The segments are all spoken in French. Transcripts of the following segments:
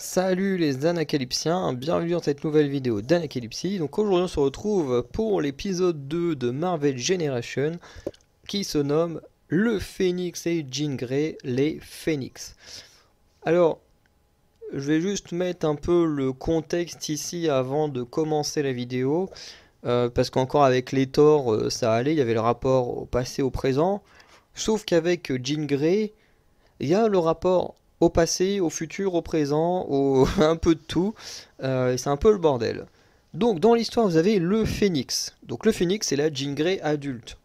Salut les Anacalypsiens, bienvenue dans cette nouvelle vidéo d'Anacalypsie. Donc aujourd'hui on se retrouve pour l'épisode 2 de Marvel Generation qui se nomme Le Phénix et Jean Grey, les Phénix. Alors, je vais juste mettre un peu le contexte ici avant de commencer la vidéo. Parce qu'encore avec les Thor, ça allait, il y avait le rapport au passé, au présent. Sauf qu'avec Jean Grey, il y a le rapport au passé, au futur, au présent, un peu de tout. Et c'est un peu le bordel. Donc dans l'histoire, vous avez le Phénix. Donc le Phénix, c'est la Jean Grey adulte.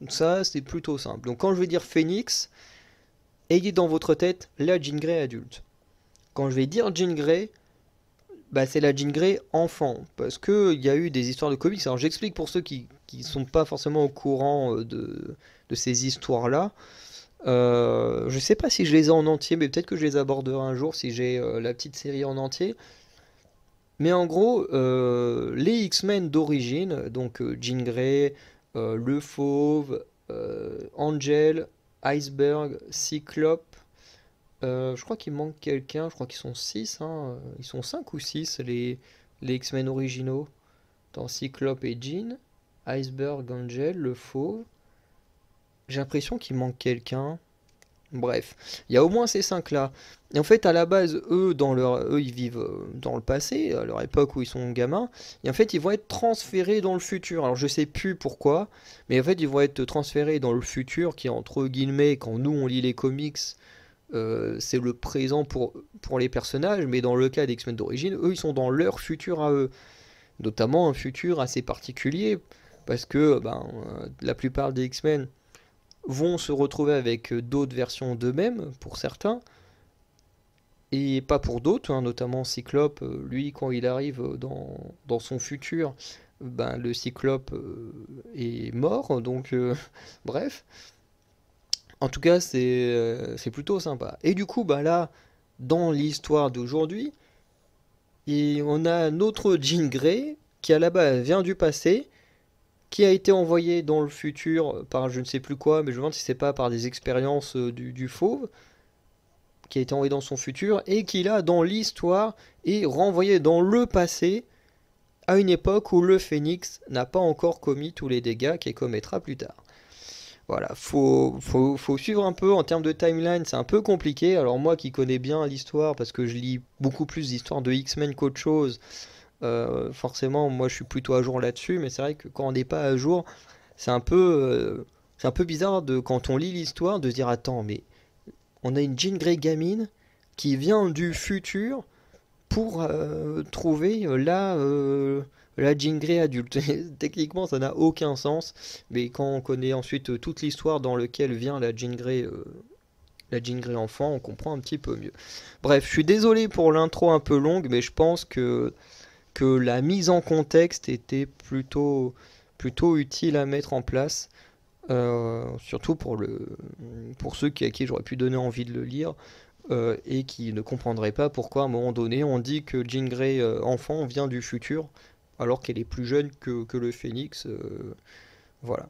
Donc ça, c'est plutôt simple. Donc quand je vais dire Phénix, ayez dans votre tête la Jean Grey adulte. Quand je vais dire Jean Grey, bah, c'est la Jean Grey enfant. Parce qu'il y a eu des histoires de comics. Alors j'explique pour ceux qui ne sont pas forcément au courant de ces histoires-là. Je sais pas si je les ai en entier, mais peut-être que je les aborderai un jour si j'ai la petite série en entier. Mais en gros, les X-Men d'origine, donc Jean Grey, le Fauve, Angel, Iceberg, Cyclope, je crois qu'il manque quelqu'un, je crois qu'ils sont 6, hein, ils sont 5 ou 6 les X-Men originaux, dans Cyclope et Jean, Iceberg, Angel, le Fauve. J'ai l'impression qu'il manque quelqu'un. Bref, il y a au moins ces cinq-là. Et en fait, à la base, eux, ils vivent dans le passé, à leur époque où ils sont gamins. Et en fait, ils vont être transférés dans le futur. Alors, je sais plus pourquoi, mais en fait, ils vont être transférés dans le futur, qui est entre guillemets, quand nous on lit les comics, c'est le présent pour les personnages. Mais dans le cas des X-Men d'origine, eux, ils sont dans leur futur à eux. Notamment un futur assez particulier, parce que la plupart des X-Men vont se retrouver avec d'autres versions d'eux-mêmes, pour certains, et pas pour d'autres, hein, notamment Cyclope, lui, quand il arrive dans son futur, ben, le Cyclope est mort, donc bref. En tout cas, c'est plutôt sympa. Et du coup, bah là, dans l'histoire d'aujourd'hui, on a notre Jean Grey, qui à la base vient du passé, qui a été envoyé dans le futur par je ne sais plus quoi, mais je me demande si c'est pas par des expériences du Fauve, qui a été envoyé dans son futur, et qui là, dans l'histoire, est renvoyé dans le passé, à une époque où le Phénix n'a pas encore commis tous les dégâts qu'il commettra plus tard. Voilà, faut suivre un peu en termes de timeline, c'est un peu compliqué. Alors moi qui connais bien l'histoire, parce que je lis beaucoup plus d'histoires de X-Men qu'autre chose, forcément moi je suis plutôt à jour là-dessus, mais c'est vrai que quand on n'est pas à jour, c'est un peu, c'est un peu bizarre quand on lit l'histoire de se dire attends, mais on a une Jean Grey gamine qui vient du futur pour trouver la Jean Grey adulte. Techniquement, ça n'a aucun sens, mais quand on connaît ensuite toute l'histoire dans laquelle vient la Jean Grey enfant, on comprend un petit peu mieux. Bref, je suis désolé pour l'intro un peu longue, mais je pense que la mise en contexte était plutôt utile à mettre en place. Surtout pour ceux à qui j'aurais pu donner envie de le lire et qui ne comprendraient pas pourquoi à un moment donné on dit que Jean Grey enfant vient du futur alors qu'elle est plus jeune que le Phénix. Voilà.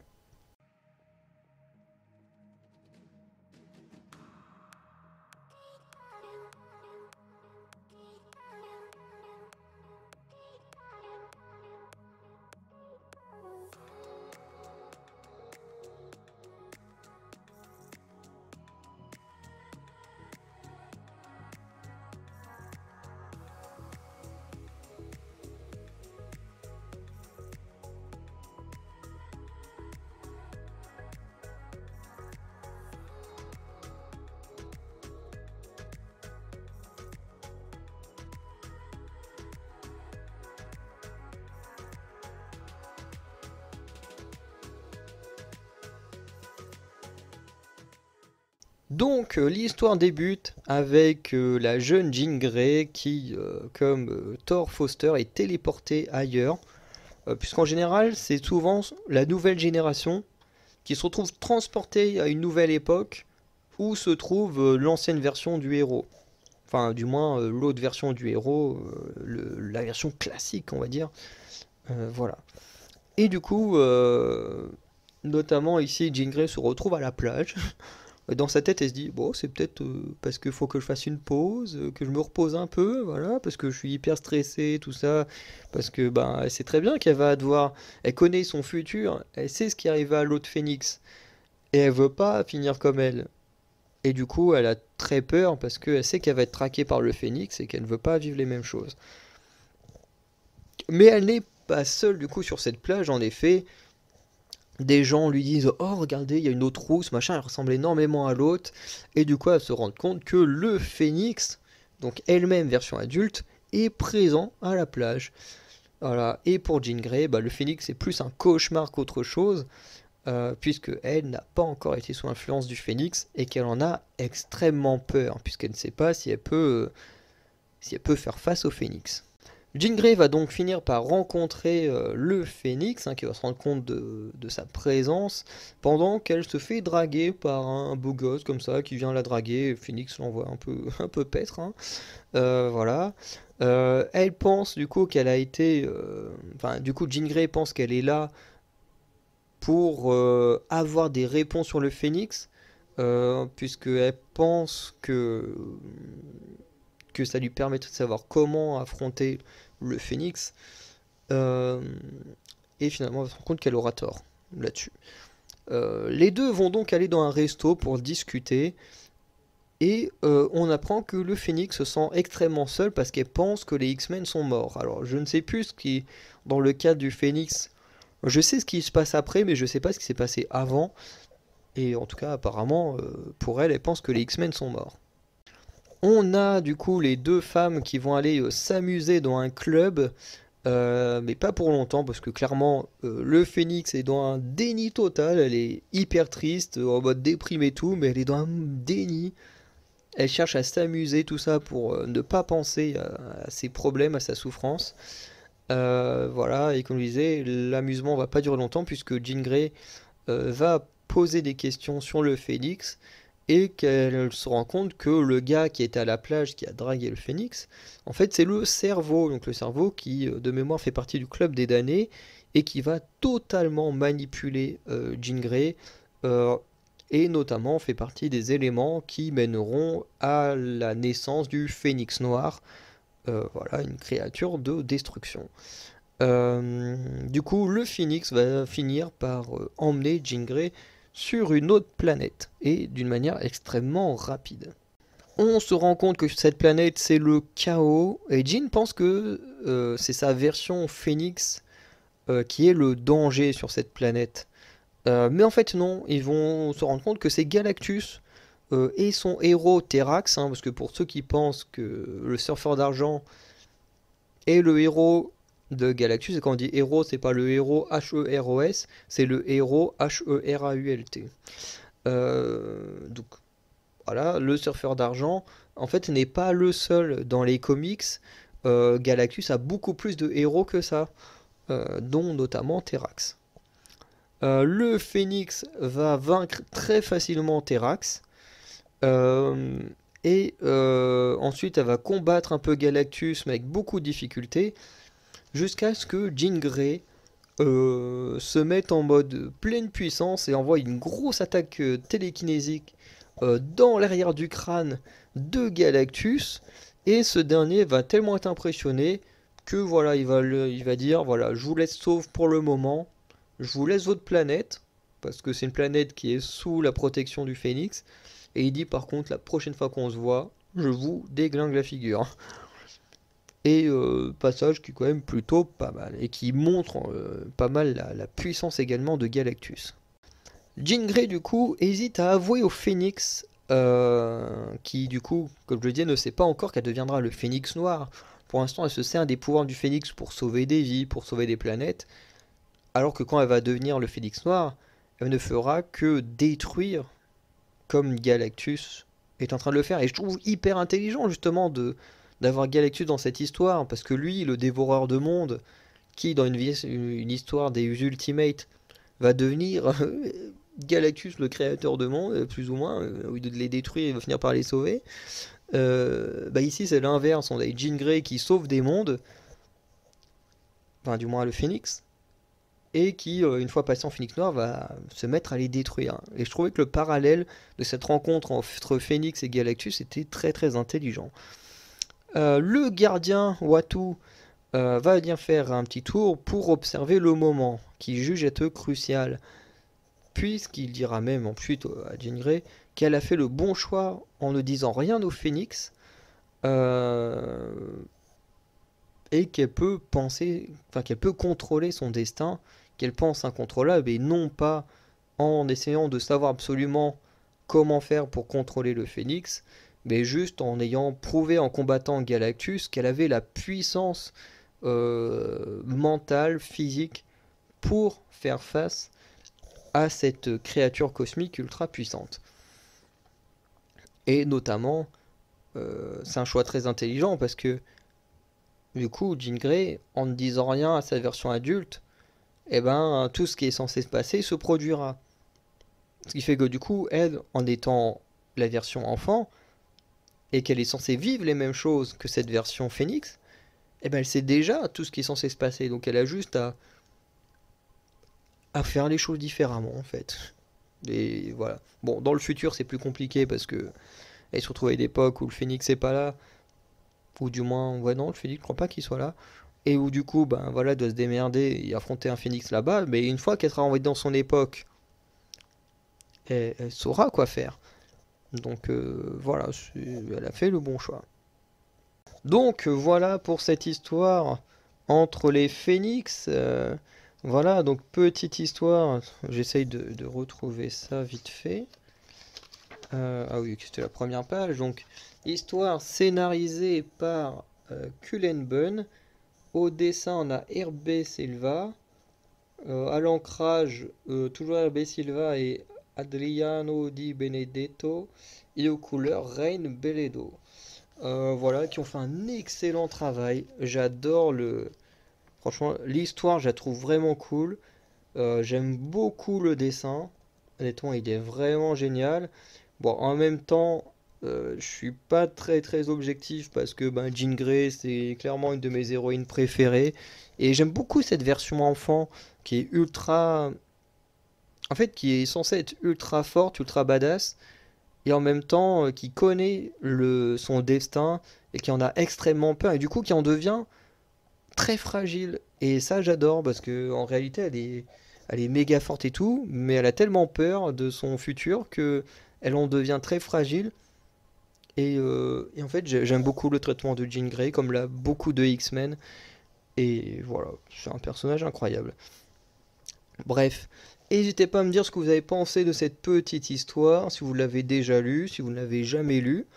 Donc l'histoire débute avec la jeune Jean Grey qui, comme Thor Foster, est téléportée ailleurs. Puisqu'en général, c'est souvent la nouvelle génération qui se retrouve transportée à une nouvelle époque où se trouve l'ancienne version du héros. Enfin, du moins, l'autre version du héros, la version classique, on va dire. Voilà. Et du coup, notamment ici, Jean Grey se retrouve à la plage. Dans sa tête, elle se dit, bon, c'est peut-être parce qu'il faut que je fasse une pause, que je me repose un peu, voilà, parce que je suis hyper stressé, tout ça, parce que ben, elle sait très bien qu'elle va devoir, elle connaît son futur, elle sait ce qui arrive à l'autre phénix, et elle veut pas finir comme elle. Et du coup, elle a très peur parce qu'elle sait qu'elle va être traquée par le phénix et qu'elle ne veut pas vivre les mêmes choses. Mais elle n'est pas seule du coup sur cette plage, en effet. Des gens lui disent oh regardez il y a une autre rousse machin elle ressemble énormément à l'autre et du coup elle se rend compte que le phénix donc elle-même version adulte est présent à la plage voilà et pour Jean Grey bah, le phénix est plus un cauchemar qu'autre chose puisque elle n'a pas encore été sous influence du phénix et qu'elle en a extrêmement peur puisqu'elle ne sait pas si elle peut faire face au phénix. Jean Grey va donc finir par rencontrer le Phénix, qui va se rendre compte de sa présence, pendant qu'elle se fait draguer par un beau gosse comme ça, qui vient la draguer. Phoenix l'envoie un peu paître, hein. Voilà. Elle pense du coup qu'elle a été... Enfin, du coup, Jean Grey pense qu'elle est là pour avoir des réponses sur le Phénix, puisqu'elle pense que ça lui permet de savoir comment affronter le Phénix. Euh, et finalement, on va se rendre compte qu'elle aura tort là-dessus. Les deux vont donc aller dans un resto pour discuter. Et on apprend que le Phénix se sent extrêmement seul parce qu'elle pense que les X-Men sont morts. Alors, je ne sais plus ce qui, dans le cas du Phénix, je sais ce qui se passe après, mais je ne sais pas ce qui s'est passé avant. Et en tout cas, apparemment, pour elle, elle pense que les X-Men sont morts. On a du coup les deux femmes qui vont aller s'amuser dans un club, mais pas pour longtemps parce que clairement le Phénix est dans un déni total, elle est hyper triste, en mode déprimé et tout, mais elle est dans un déni. Elle cherche à s'amuser, tout ça pour ne pas penser à ses problèmes, à sa souffrance. Voilà, et comme je disais, l'amusement va pas durer longtemps puisque Jean Grey va poser des questions sur le Phénix et qu'elle se rend compte que le gars qui était à la plage, qui a dragué le Phénix, en fait c'est le cerveau, donc le cerveau qui de mémoire fait partie du club des damnés et qui va totalement manipuler Jean Grey et notamment fait partie des éléments qui mèneront à la naissance du Phénix Noir, voilà une créature de destruction. Du coup, le Phénix va finir par emmener Jean Grey sur une autre planète, et d'une manière extrêmement rapide. On se rend compte que cette planète, c'est le chaos, et Jean pense que c'est sa version Phénix qui est le danger sur cette planète. Mais en fait, non, ils vont se rendre compte que c'est Galactus et son héros Terrax, parce que pour ceux qui pensent que le surfeur d'argent est le héros de Galactus, et quand on dit héros, c'est pas le héros H-E-R-O-S, c'est le héros H-E-R-A-U-L-T. Donc voilà, le surfeur d'argent, en fait, n'est pas le seul dans les comics. Galactus a beaucoup plus de héros que ça, dont notamment Terrax. Le Phénix va vaincre très facilement Terrax. Euh, ensuite, elle va combattre un peu Galactus, mais avec beaucoup de difficultés, jusqu'à ce que Jean Grey se mette en mode pleine puissance et envoie une grosse attaque télékinésique dans l'arrière du crâne de Galactus. Et ce dernier va tellement être impressionné que voilà, il va dire voilà, je vous laisse sauve pour le moment, je vous laisse votre planète, parce que c'est une planète qui est sous la protection du Phénix. Et il dit par contre, la prochaine fois qu'on se voit, je vous déglingue la figure. Et passage qui est quand même plutôt pas mal, et qui montre pas mal la puissance également de Galactus. Jean Grey du coup hésite à avouer au Phénix, qui du coup, comme je le disais, ne sait pas encore qu'elle deviendra le Phénix Noir. Pour l'instant, elle se sert des pouvoirs du Phénix pour sauver des vies, pour sauver des planètes, alors que quand elle va devenir le Phénix Noir, elle ne fera que détruire comme Galactus est en train de le faire. Et je trouve hyper intelligent justement d'avoir Galactus dans cette histoire, parce que lui, le dévoreur de monde, qui dans une histoire des Ultimates, va devenir Galactus, le créateur de monde, plus ou moins, au lieu de les détruire, il va finir par les sauver. Bah ici c'est l'inverse, on a Jean Grey qui sauve des mondes, enfin du moins le Phénix, et qui, une fois passé en Phénix Noir, va se mettre à les détruire. Et je trouvais que le parallèle de cette rencontre entre Phénix et Galactus était très très intelligent. Le gardien Uatu va venir faire un petit tour pour observer le moment, qu'il juge être crucial, puisqu'il dira même ensuite à Jean Grey qu'elle a fait le bon choix en ne disant rien au Phénix, et qu'elle peut penser, enfin qu'elle peut contrôler son destin, qu'elle pense incontrôlable, et non pas en essayant de savoir absolument comment faire pour contrôler le Phénix, mais juste en ayant prouvé en combattant Galactus qu'elle avait la puissance mentale, physique, pour faire face à cette créature cosmique ultra puissante. Et notamment, c'est un choix très intelligent parce que du coup, Jean Grey, en ne disant rien à sa version adulte, eh ben, tout ce qui est censé se passer se produira. Ce qui fait que du coup, elle, en étant la version enfant, et qu'elle est censée vivre les mêmes choses que cette version Phénix, eh ben, elle sait déjà tout ce qui est censé se passer. Donc elle a juste à faire les choses différemment, en fait. Et voilà. Bon, dans le futur, c'est plus compliqué parce que elle se retrouve à une époque où le Phénix n'est pas là, ou du moins, ouais, non, le Phénix, je crois pas qu'il soit là. Et où du coup, ben voilà, elle doit se démerder et affronter un Phénix là-bas. Mais une fois qu'elle sera envoyée dans son époque, elle saura quoi faire. Donc voilà, elle a fait le bon choix. Donc voilà pour cette histoire entre les Phénix. Voilà, donc petite histoire. J'essaye de retrouver ça vite fait. Ah oui, c'était la première page. Donc, histoire scénarisée par Cullen Bunn. Au dessin, on a Hervé Silva. À l'ancrage, toujours Hervé Silva et Adriano Di Benedetto. Et aux couleurs, Rain Belledo. Voilà, qui ont fait un excellent travail. J'adore le. Franchement, l'histoire, je la trouve vraiment cool. J'aime beaucoup le dessin. Honnêtement, il est vraiment génial. Bon, en même temps, je suis pas très très objectif parce que ben, Jean Grey, c'est clairement une de mes héroïnes préférées. Et j'aime beaucoup cette version enfant qui est ultra. En fait, qui est censée être ultra forte, ultra badass. Et en même temps, qui connaît son destin et qui en a extrêmement peur. Et du coup, qui en devient très fragile. Et ça, j'adore parce que en réalité, elle est méga forte et tout, mais elle a tellement peur de son futur que elle en devient très fragile. Et en fait, j'aime beaucoup le traitement de Jean Grey, comme l'a beaucoup de X-Men. Et voilà, c'est un personnage incroyable. Bref, n'hésitez pas à me dire ce que vous avez pensé de cette petite histoire, si vous l'avez déjà lu, si vous ne l'avez jamais lu,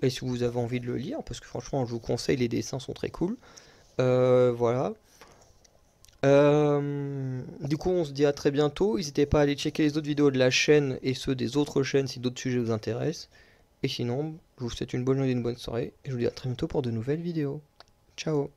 et si vous avez envie de le lire, parce que franchement, je vous conseille, les dessins sont très cool. Voilà. Du coup, on se dit à très bientôt. N'hésitez pas à aller checker les autres vidéos de la chaîne et ceux des autres chaînes si d'autres sujets vous intéressent. Et sinon, je vous souhaite une bonne journée et une bonne soirée. Et je vous dis à très bientôt pour de nouvelles vidéos. Ciao!